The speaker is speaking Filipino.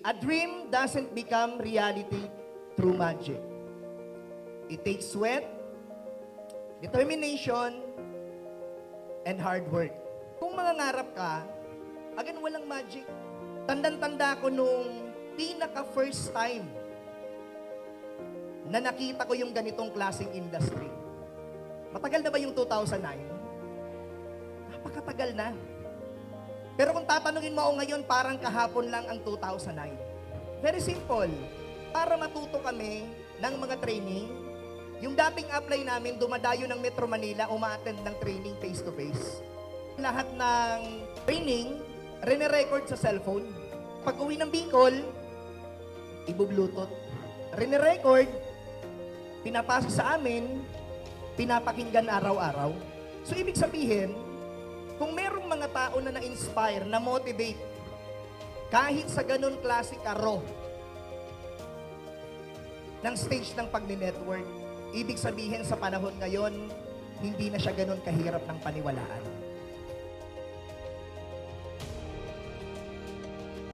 A dream doesn't become reality through magic. It takes sweat, determination, and hard work. Kung mangangarap ka, again, walang magic. Tandang-tanda ko nung pinaka-first time na nakita ko yung ganitong klaseng industry. Matagal na ba yung 2009? Napakatagal na. Pero kung tatanungin mo ako ngayon, parang kahapon lang ang 2009. Very simple. Para matuto kami ng mga training, yung dating apply namin, dumadayo ng Metro Manila, uma-attend ng training face-to-face. Lahat ng training, rene-record sa cellphone. Pag uwi ng Bicol, ibu-bluetooth. Rene-record, pinapasa sa amin, pinapakinggan araw-araw. So, ibig sabihin, kung merong mga tao na na-inspire, na-motivate, kahit sa ganun klase karo ng stage ng pagne-network, ibig sabihin sa panahon ngayon, hindi na siya ganun kahirap ng paniwalaan.